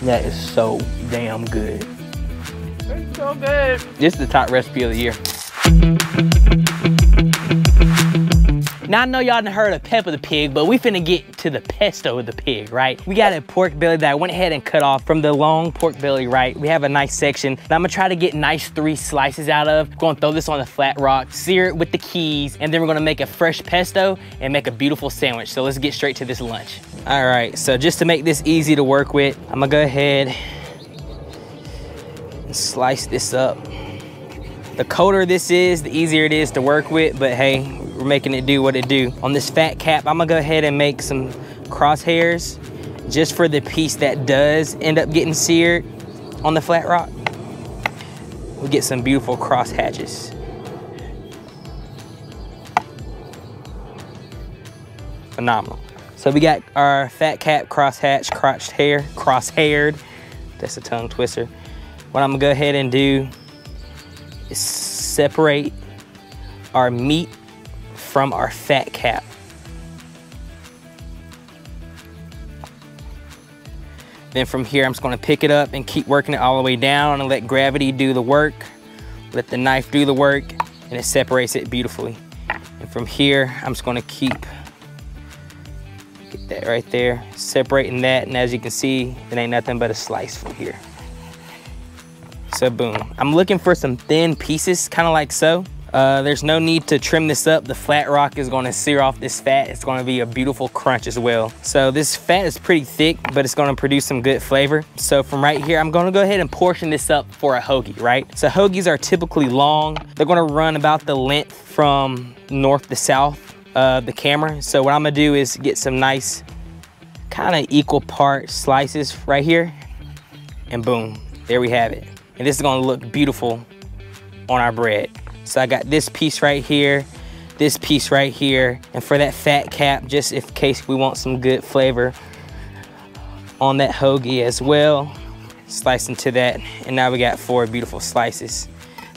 That is so damn good. It's so good. This is the top recipe of the year. Now I know y'all done heard of Peppa the Pig, but we finna get to the pesto of the pig, right? We got a pork belly that I went ahead and cut off from the long pork belly, right? We have a nice section that I'm gonna try to get nice 3 slices out of. We're gonna throw this on the flat rock, sear it with the keys, and then we're gonna make a fresh pesto and make a beautiful sandwich. So let's get straight to this lunch. All right, so just to make this easy to work with, I'm gonna go ahead and slice this up. The colder this is, the easier it is to work with, but hey, we're making it do what it do. On this fat cap, I'm gonna go ahead and make some crosshairs just for the piece that does end up getting seared on the flat rock. We get some beautiful cross hatches. Phenomenal. So we got our fat cap, crosshatch, crosshaired. That's a tongue twister. What I'm gonna go ahead and do is separate our meat from our fat cap. Then from here, I'm just gonna pick it up and keep working it all the way down and let gravity do the work, let the knife do the work, and it separates it beautifully. And from here, I'm just gonna get that right there, separating that, and as you can see, it ain't nothing but a slice from here. So boom. I'm looking for some thin pieces, kind of like so. There's no need to trim this up. The flat rock is gonna sear off this fat. It's gonna be a beautiful crunch as well. So this fat is pretty thick, but it's gonna produce some good flavor. So from right here, I'm gonna go ahead and portion this up for a hoagie, right? So hoagies are typically long. They're gonna run about the length from north to south of the camera. So what I'm gonna do is get some nice kind of equal part slices right here, and boom, there we have it. And this is gonna look beautiful on our bread. So I got this piece right here, this piece right here, and for that fat cap, just in case we want some good flavor on that hoagie as well, slice into that, and now we got 4 beautiful slices.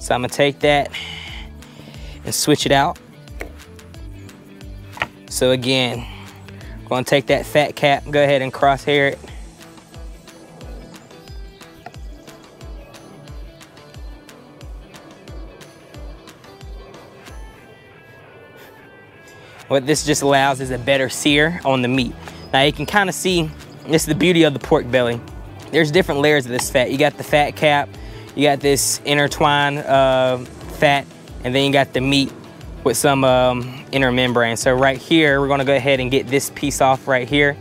So I'm gonna take that and switch it out. So again, we're gonna take that fat cap, go ahead and crosshair it. What this just allows is a better sear on the meat. Now you can kind of see, this is the beauty of the pork belly. There's different layers of this fat. You got the fat cap, you got this intertwined fat, and then you got the meat with some inner membrane. So right here, we're gonna go ahead and get this piece off right here.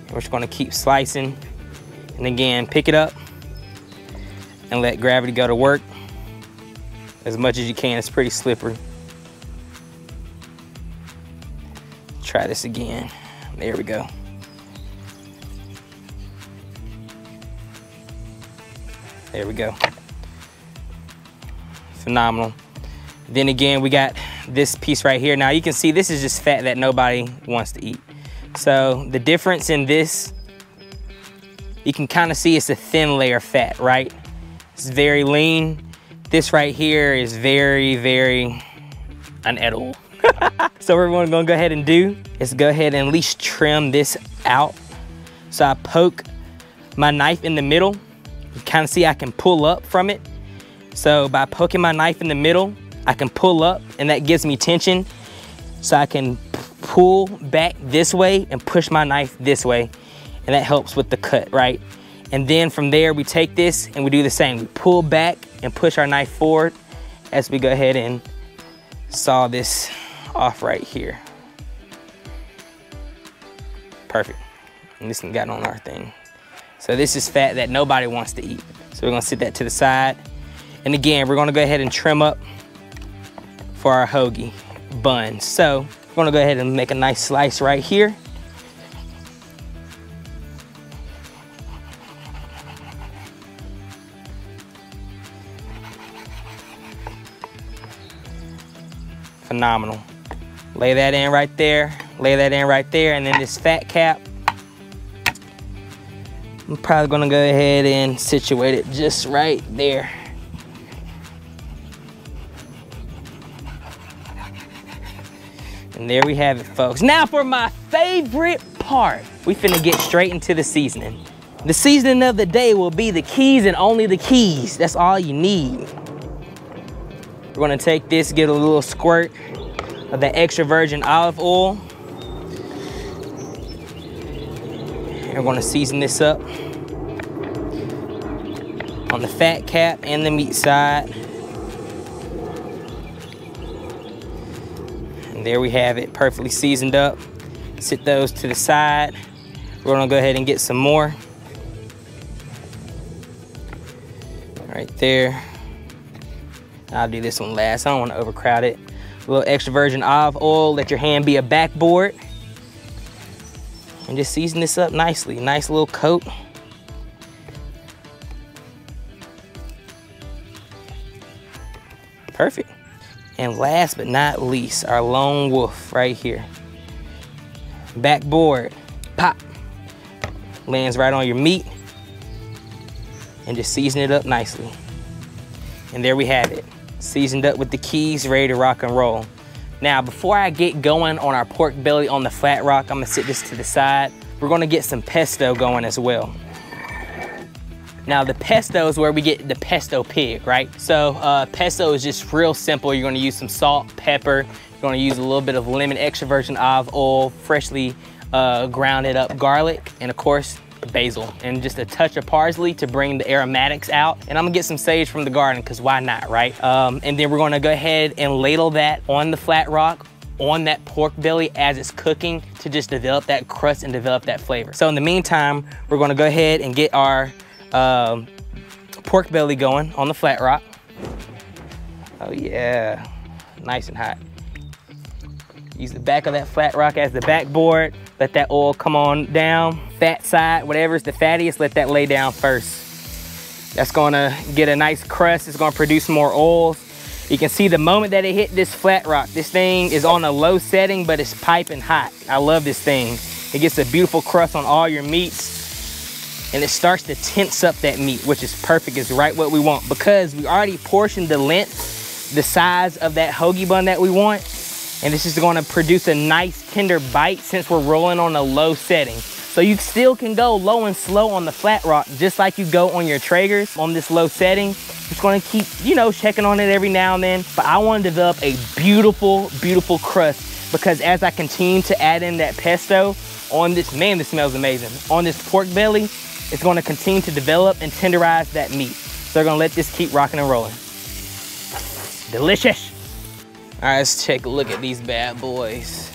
We're just gonna keep slicing. And again, pick it up and let gravity go to work as much as you can. It's pretty slippery. Try this again. There we go. There we go. Phenomenal. Then again, we got this piece right here. Now you can see this is just fat that nobody wants to eat. So the difference in this, you can kind of see it's a thin layer of fat, right? It's very lean. This right here is very, very unedible. So what we're gonna go ahead and do is go ahead and at least trim this out. So I poke my knife in the middle. You kind of see I can pull up from it. So by poking my knife in the middle, I can pull up, and that gives me tension. So I can pull back this way and push my knife this way. And that helps with the cut, right? And then from there, we take this and we do the same. We pull back and push our knife forward as we go ahead and saw this off right here. Perfect. And this one got on our thing. So this is fat that nobody wants to eat. So we're gonna set that to the side. And again, we're gonna go ahead and trim up for our hoagie buns. So we're gonna go ahead and make a nice slice right here. Phenomenal. Lay that in right there, lay that in right there, and then this fat cap, I'm probably gonna go ahead and situate it just right there. And there we have it, folks. Now for my favorite part. We finna get straight into the seasoning. The seasoning of the day will be the keys and only the keys. That's all you need. We're gonna take this, get a little squirt of that extra virgin olive oil. And we're gonna season this up on the fat cap and the meat side. And there we have it, perfectly seasoned up. Sit those to the side. We're gonna go ahead and get some more. Right there. I'll do this one last. I don't want to overcrowd it. A little extra virgin olive oil. Let your hand be a backboard. And just season this up nicely. Nice little coat. Perfect. And last but not least, our lone wolf right here. Backboard. Pop. Lands right on your meat. And just season it up nicely. And there we have it. Seasoned up with the keys, ready to rock and roll. Now, before I get going on our pork belly on the flat rock, I'm gonna sit this to the side. We're gonna get some pesto going as well. Now, the pesto is where we get the pesto pig, right? So pesto is just real simple. You're gonna use some salt, pepper. You're gonna use a little bit of lemon, extra virgin olive oil, freshly grounded up garlic, and of course, basil, and just a touch of parsley to bring the aromatics out. And I'm gonna get some sage from the garden, because why not, right? And then we're gonna go ahead and ladle that on the flat rock, on that pork belly as it's cooking, to just develop that crust and develop that flavor. So in the meantime, we're gonna go ahead and get our pork belly going on the flat rock. Oh yeah, nice and hot. Use the back of that flat rock as the backboard. Let that oil come on down. Fat side, whatever's the fattiest, let that lay down first. That's gonna get a nice crust. It's gonna produce more oils. You can see the moment that it hit this flat rock, this thing is on a low setting, but it's piping hot. I love this thing. It gets a beautiful crust on all your meats, and it starts to tense up that meat, which is perfect. It's right what we want, because we already portioned the length, the size of that hoagie bun that we want. And this is gonna produce a nice tender bite since we're rolling on a low setting. So you still can go low and slow on the flat rock, just like you go on your Traegers on this low setting. Just gonna keep, you know, checking on it every now and then. But I wanna develop a beautiful, beautiful crust, because as I continue to add in that pesto on this, man, this smells amazing. On this pork belly, it's gonna continue to develop and tenderize that meat. So we're gonna let this keep rocking and rolling. Delicious. All right, let's take a look at these bad boys.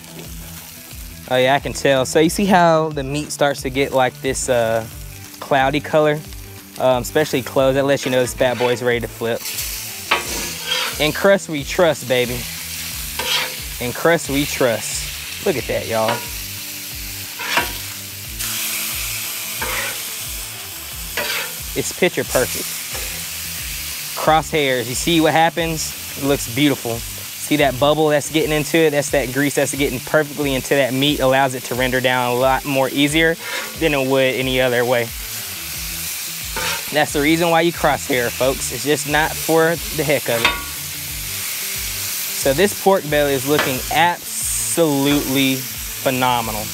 Oh yeah, I can tell. So you see how the meat starts to get like this cloudy color, especially cloves. That lets you know this bad boy is ready to flip. In crust we trust, baby. In crust we trust. Look at that, y'all. It's picture perfect. Crosshairs, you see what happens? It looks beautiful. See that bubble that's getting into it? That's that grease that's getting perfectly into that meat, allows it to render down a lot more easier than it would any other way. That's the reason why you crosshair, folks. It's just not for the heck of it. So this pork belly is looking absolutely phenomenal.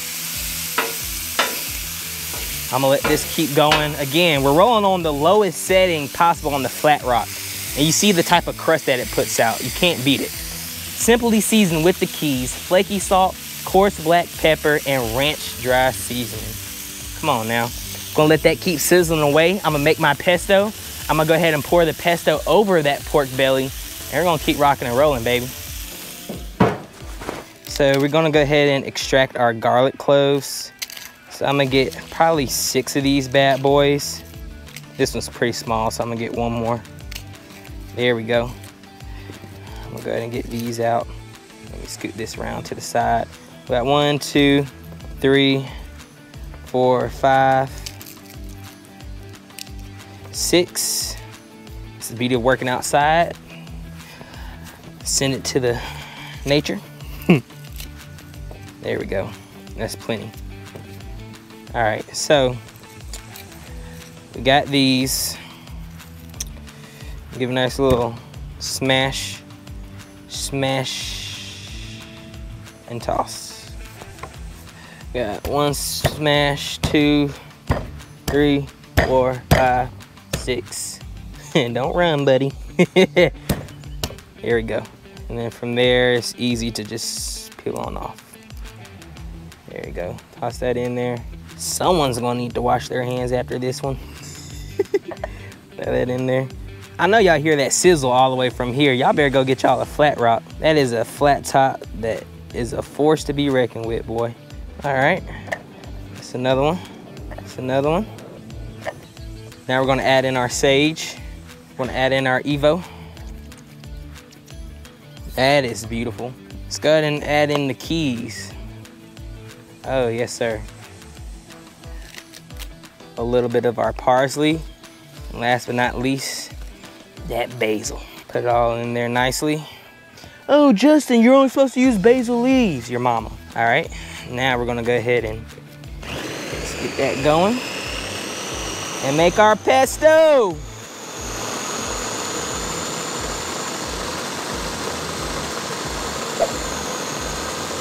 I'm gonna let this keep going. Again, we're rolling on the lowest setting possible on the flat rock. And you see the type of crust that it puts out. You can't beat it. Simply seasoned with the keys, flaky salt, coarse black pepper, and ranch dry seasoning. Come on now. Gonna let that keep sizzling away. I'm gonna make my pesto. I'm gonna go ahead and pour the pesto over that pork belly, and we're gonna keep rocking and rolling, baby. So we're gonna go ahead and extract our garlic cloves. So I'm gonna get probably 6 of these bad boys. This one's pretty small, so I'm gonna get one more. There we go. I'm gonna go ahead and get these out. Let me scoot this around to the side. We got 1, 2, 3, 4, 5, 6. This is the beauty of working outside. Send it to the nature. There we go. That's plenty. All right, so we got these. Give a nice little smash. and toss. Got 1 smash, 2, 3, 4, 5, 6. And don't run, buddy. Here we go. And then from there, it's easy to just peel on off. There you go. Toss that in there. Someone's gonna need to wash their hands after this one. Throw that in there. I know y'all hear that sizzle all the way from here. Y'all better go get y'all a flat rock. That is a flat top that is a force to be reckoned with, boy. All right, that's another one. That's another one. Now we're gonna add in our sage. We're gonna add in our Evo. That is beautiful. Let's go ahead and add in the keys. Oh, yes, sir. A little bit of our parsley. And last but not least, that basil. Put it all in there nicely. Oh, Justin, you're only supposed to use basil leaves. Your mama. All right, now we're gonna go ahead and let's get that going and make our pesto.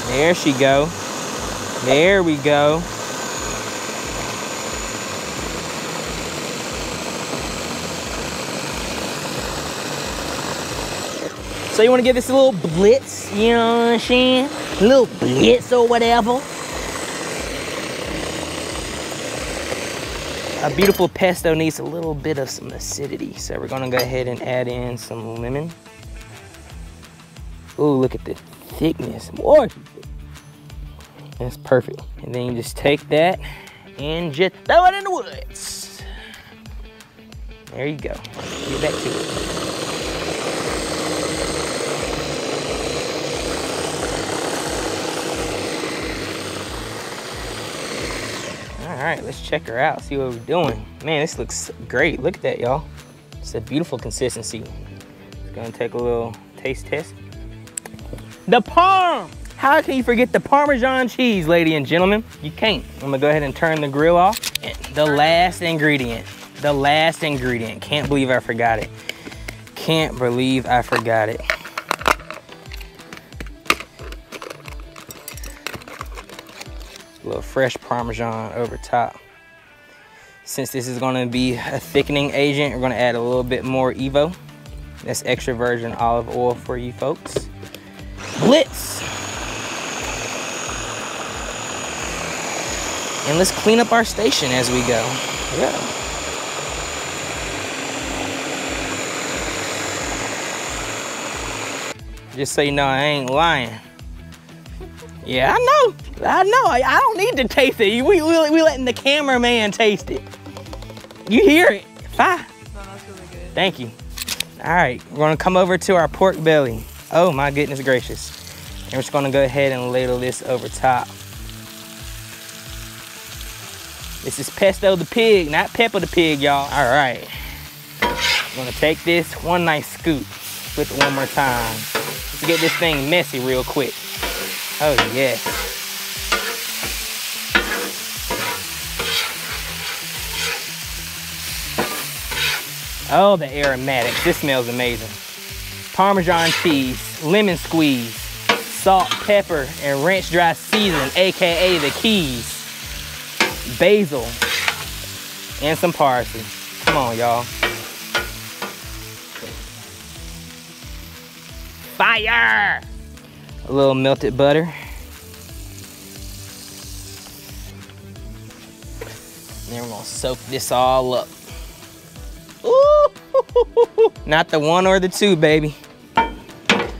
There she go. There we go. So you want to give this a little blitz, you know what I'm saying? A little blitz or whatever. A beautiful pesto needs a little bit of some acidity. So we're gonna go ahead and add in some lemon. Ooh, look at the thickness. Boy, that's perfect. And then you just take that and just throw it in the woods. There you go. Get back to it. All right, let's check her out, see what we're doing. Man, this looks great. Look at that, y'all. It's a beautiful consistency. It's gonna take a little taste test. The parm! How can you forget the Parmesan cheese, ladies and gentlemen? You can't. I'm gonna go ahead and turn the grill off. And the last ingredient. The last ingredient. Can't believe I forgot it. Can't believe I forgot it. A little fresh Parmesan over top. Since this is gonna be a thickening agent, we're gonna add a little bit more Evo. That's extra virgin olive oil for you folks. Blitz! And let's clean up our station as we go. Yeah. Just so you know, I ain't lying. Yeah, I know. I don't need to taste it. We letting the cameraman taste it. You hear it. Fine. No, that's really good. Thank you. All right, we're gonna come over to our pork belly. Oh my goodness gracious. And we're just gonna go ahead and ladle this over top. This is Pesto the pig, not Peppa the pig, y'all. All right. I'm gonna take this one nice scoop. Flip it one more time. Let's get this thing messy real quick. Oh, yes. Oh, the aromatics. This smells amazing. Parmesan cheese, lemon squeeze, salt, pepper, and ranch dry season, AKA the keys, basil, and some parsley. Come on, y'all. Fire! A little melted butter. And then we're gonna soak this all up. Ooh! Not the one or the two, baby.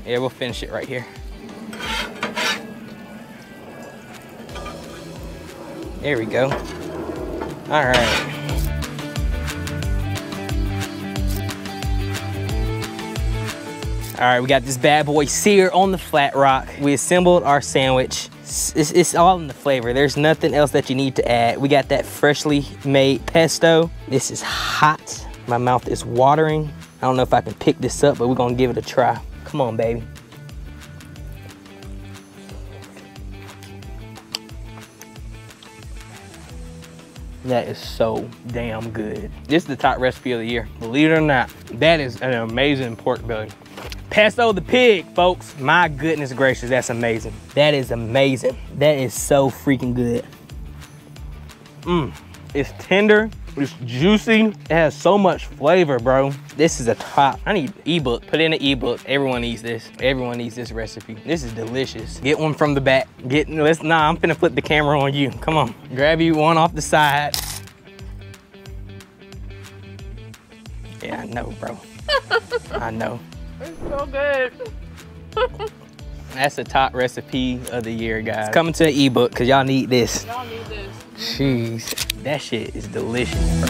Yeah, we'll finish it right here. There we go. All right. All right, we got this bad boy seared on the flat rock. We assembled our sandwich. It's all in the flavor. There's nothing else that you need to add. We got that freshly made pesto. This is hot. My mouth is watering. I don't know if I can pick this up, but we're gonna give it a try. Come on, baby. That is so damn good. This is the top recipe of the year. Believe it or not, that is an amazing pork belly. Pesto the pig, folks. My goodness gracious, that's amazing. That is amazing. That is so freaking good. It's tender, it's juicy. It has so much flavor, bro. This is a top. I need an ebook. Put in an ebook. Everyone needs this. Everyone needs this recipe. This is delicious. Get one from the back. I'm finna flip the camera on you. Come on. Grab you one off the side. Yeah, I know, bro. I know. It's so good. That's the top recipe of the year, guys. It's coming to an ebook because y'all need this. Y'all need this. Jeez, that shit is delicious, bro.